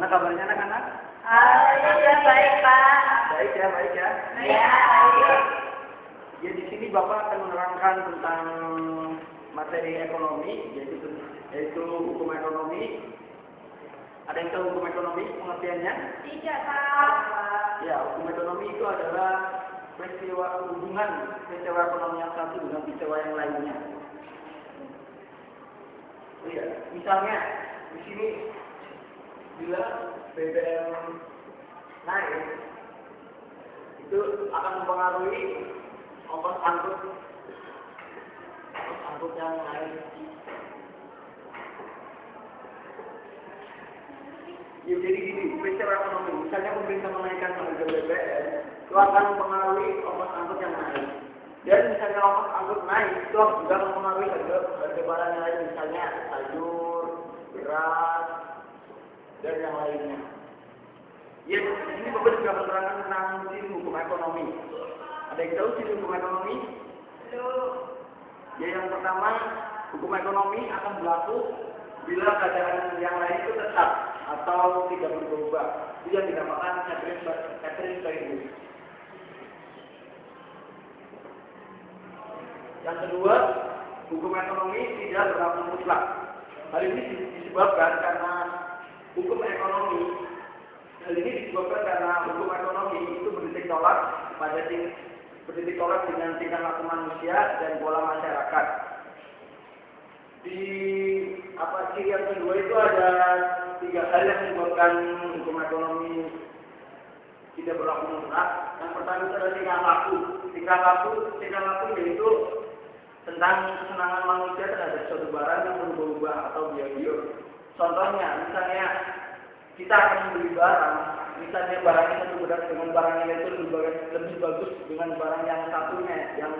Gimana kabarnya anak-anak? Alhamdulillah baik, Pak. Baik ya, baik ya. Ya, baik. Ya di sini Bapak akan menerangkan tentang materi ekonomi, yaitu hukum ekonomi. Ada yang tahu hukum ekonomi pengertiannya? Tidak tahu, Pak. Ya, hukum ekonomi itu adalah hubungan peristiwa ekonomi yang satu dengan peristiwa yang lainnya. Iya, misalnya di sini bila BBM naik, itu akan mempengaruhi ongkos angkut yang naik. Ya jadi gini, peristiwa ekonomi, misalnya pemerintah menaikkan harga BBM, itu akan mempengaruhi ongkos angkut yang naik. Dan misalnya ongkos angkut naik, itu juga mempengaruhi harga barang yang lain, misalnya sayur, beras, dan yang lainnya. Ya, ini Bapak juga menerangkan tentang sisi hukum ekonomi. Ada yang tahu sisi hukum ekonomi? Belum. Ya, yang pertama, hukum ekonomi akan berlaku bila keadaan yang lain itu tetap atau tidak berubah. Itu yang dinamakan Catherine Price. Yang kedua, hukum ekonomi tidak berlaku mutlak. Hal ini disebabkan karena hukum ekonomi itu beritik tolak dengan tingkah laku manusia dan pola masyarakat. Di ciri yang kedua itu ada 3 hal yang menyebabkan hukum ekonomi tidak berlaku mutlak. Yang pertama itu adalah tingkah laku yaitu tentang kesenangan manusia terhadap suatu barang yang berubah-ubah atau biar-biar. Contohnya, misalnya kita akan membeli barang, misalnya barangnya satu dengan barang yang itu lebih bagus dengan barang yang satunya, yang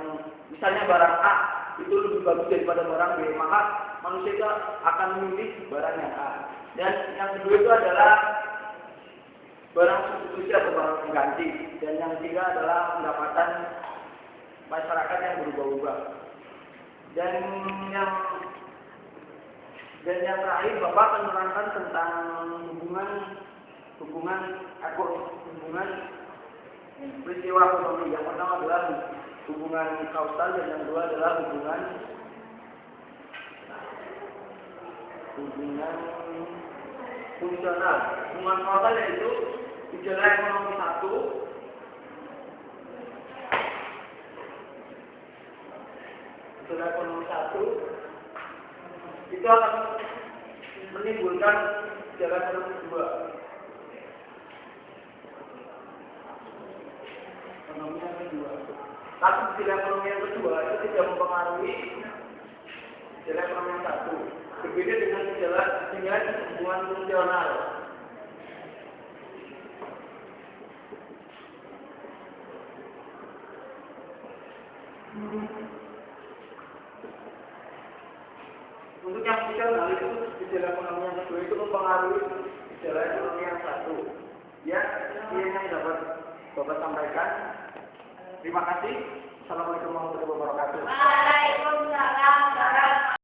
misalnya barang A itu lebih bagus daripada barang B, maka manusia itu akan memilih barang yang A. Dan yang kedua itu adalah barang substitusi atau barang pengganti, dan yang ketiga adalah pendapatan masyarakat yang berubah-ubah. Dan yang terakhir Bapak akan menerangkan tentang hubungan peristiwa ekonomi. Yang pertama adalah hubungan kausal dan yang kedua adalah hubungan fungsional. Hubungan kausal yaitu gejala ekonomi satu itu akan menimbulkan gejala ekonomi kedua. Ekonomi yang kedua. Tapi gejala ekonomi yang kedua itu tidak mempengaruhi gejala ekonomi yang satu. Berbeda dengan gejala hubungan fungsional. Untuk yang fungsional itu gejala ekonomi yang kedua itu mempengaruhi gejala ekonomi yang satu. Ya, ini yang dapat Bapak sampaikan. Terima kasih. Assalamualaikum warahmatullahi wabarakatuh. Waalaikumsalam.